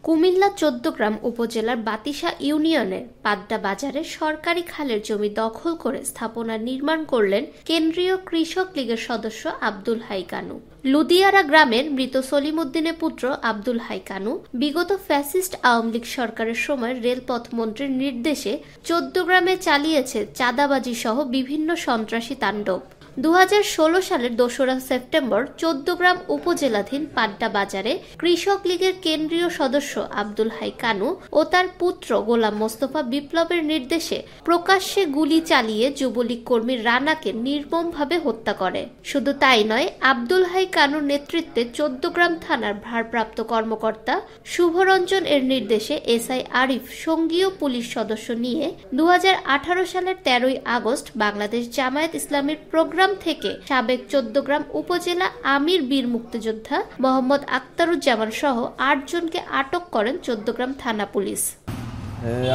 কুমিল্লা ১৪গ্রাম উপজেলার বাতিশা ইউনিয়নের পাড্ডা বাজারে সরকারি খালের জমি দখল করে স্থাপনা নির্মাণ করলেন কেন্দ্রীয় কৃষক লীগের সদস্য আব্দুল হাই কানু। লুদিয়ারা গ্রামের মৃত সলিম উদ্দিনের পুত্র আব্দুল হাই কানু বিগত ফ্যাসিস্ট আওয়ামী লীগ সরকারের সময় রেলপথ মন্ত্রীর নির্দেশে ১৪গ্রামে চালিয়েছে চাঁদাবাজি সহ বিভিন্ন সন্ত্রাসী তাণ্ডব। ২০১৬ সালের ২রা সেপ্টেম্বর ১৪গ্রাম উপজেলাধীন পাড্ডা বাজারে কৃষক লীগের কেন্দ্রীয় সদস্য আব্দুল হাই কানু ও তার পুত্র গোলাম মোস্তফা বিপ্লবের নির্দেশে প্রকাশ্যে গুলি চালিয়ে যুবলীগ কর্মী রানাকে নির্মমভাবে হত্যা করে। শুধু তাই নয়, আব্দুল হাই কানুর নেতৃত্বে ১৪গ্রাম থানার ভারপ্রাপ্ত কর্মকর্তা শুভরঞ্জন এর নির্দেশে এসআই আরিফ সঙ্গীয় পুলিশ সদস্য নিয়ে ২০১৮ সালের ১৩ই আগস্ট বাংলাদেশ জামায়াত ইসলামীর প্রোগ্রাম থেকে সাবেক ১৪গ্রাম উপজেলা আমির বীর মুক্তিযোদ্ধা মোহাম্মদ আক্তারুজ্জামান সহ ৮ জনকে আটক করেন ১৪গ্রাম থানা পুলিশ।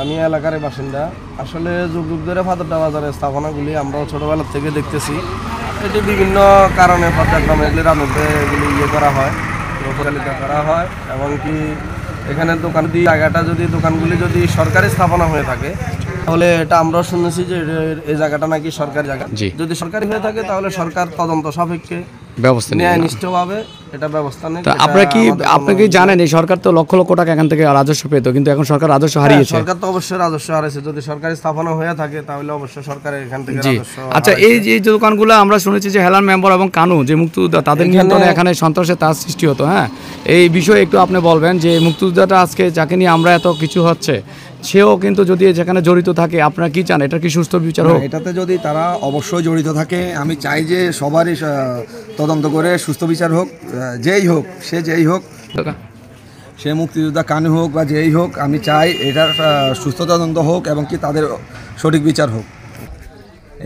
আমি এলাকার বাসিন্দা। আসলে যুগ যুগ ধরে পাড্ডা বাজারের স্থাপনাগুলি আমরা ছোটবেলা থেকে দেখতেছি। এটি বিভিন্ন কারণে পর্যায়ক্রমে এগুলির মধ্যে এগুলি করা হয়, পরিচালিত করা হয়। এমনকি এখানে দোকান দোকানগুলি যদি সরকারি স্থাপনা হয়ে থাকে তাহলে এটা আমরা শুনেছি যে এই জায়গাটা নাকি সরকারি জায়গা। যদি সরকারি হয়ে থাকে তাহলে সরকার তদন্ত সাপেক্ষে ব্যবস্থা নেয়, নিষ্ঠভাবে এটা ব্যবস্থা নেয়। আপনি কি জানেন এই সরকার তো লক্ষ লক্ষ টাকা এখান থেকে রাজস্ব পেত, কিন্তু এখন সরকার রাজস্ব হারিয়েছে। সরকার তো অবশ্যই রাজস্ব হারিয়েছে। যদি সরকারি স্থাপনা হয়ে থাকে তাহলে অবশ্যই সরকার এখান থেকে রাজস্ব। আচ্ছা, এই যে দোকানগুলো আমরা শুনেছি যে হেলাল মেম্বার এবং কানু যে মুক্তিযোদ্ধা তাদের নিয়ন্ত্রণে এখানে সন্ত্রাসের তার সৃষ্টি হতো। হ্যাঁ, এই বিষয়ে একটু আপনি বলবেন যে মুক্তিযোদ্ধাটা আজকে যাকে নিয়ে আমরা এত কিছু হচ্ছে সেও কিন্তু যদি যেখানে জড়িত থাকে, আপনারা কি চান এটা কি সুস্থ বিচার হোক? এটাতে যদি তারা অবশ্যই জড়িত থাকে, আমি চাই যে সবারই তদন্ত করে সুস্থ বিচার হোক। যেই হোক, সে মুক্তিযোদ্ধা কানু হোক বা যেই হোক, আমি চাই এটার সুস্থ তদন্ত হোক এবং কি তাদের সঠিক বিচার হোক।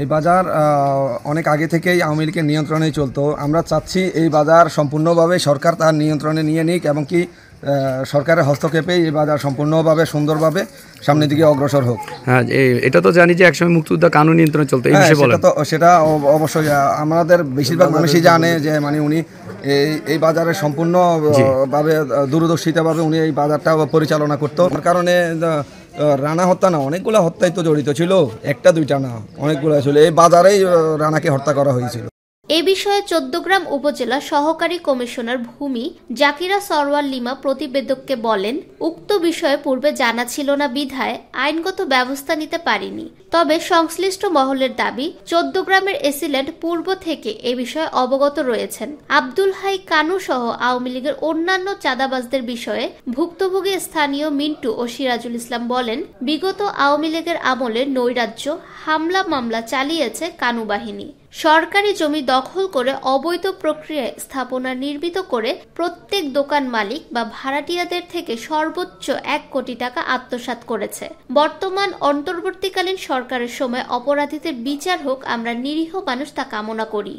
এই বাজার অনেক আগে থেকেই আওয়ামী লীগের নিয়ন্ত্রণেই চলতো। আমরা চাচ্ছি এই বাজার সম্পূর্ণভাবে সরকার তার নিয়ন্ত্রণে নিয়ে নিক এবং কি সরকারের হস্তক্ষেপে এই বাজার সম্পূর্ণভাবে সুন্দরভাবে সামনের দিকে অগ্রসর হোক। হ্যাঁ, এটা তো জানি যে একসময় মুক্তিযোদ্ধা কানু নিয়ন্ত্রণে চলতো। এই বিষয়ে বলেন। সেটা অবশ্যই আমাদের বেশিরভাগ মানুষই জানে যে উনি এই বাজারে সম্পূর্ণভাবে দূরদর্শিতাভাবে উনি এই বাজারটা পরিচালনা করতো। তার কারণে রানা হত্যা না, অনেকগুলো হত্যায় তো জড়িত ছিল, একটা দুইটা না, অনেকগুলো ছিল। এই বাজারেই রানাকে হত্যা করা হয়েছিল। এ বিষয়ে ১৪গ্রাম উপজেলা সহকারী কমিশনার ভূমি জাকিরা সরওয়ার লিমা প্রতিবেদককে বলেন, উক্ত বিষয়ে পূর্বে জানা ছিল না বিধায় আইনগত ব্যবস্থা নিতে পারিনি। তবে সংশ্লিষ্ট মহলের দাবি ১৪গ্রামের এসিল্যান্ড পূর্ব থেকে এ বিষয়ে অবগত রয়েছেন। আব্দুল হাই কানু সহ আওয়ামী লীগের অন্যান্য চাঁদাবাজদের বিষয়ে ভুক্তভোগী স্থানীয় মিন্টু ও সিরাজুল ইসলাম বলেন, বিগত আওয়ামী লীগের আমলে নৈরাজ্য হামলা মামলা চালিয়েছে কানু বাহিনী। সরকারি জমি দখল করে অবৈধ প্রক্রিয়ায় স্থাপনা নির্মিত করে প্রত্যেক দোকান মালিক বা ভাড়াটিয়াদের থেকে সর্বোচ্চ ১ কোটি টাকা আত্মসাৎ করেছে। বর্তমান অন্তর্বর্তীকালীন সরকারের সময় অপরাধীদের বিচার হোক, আমরা নিরীহ মানুষ তা কামনা করি।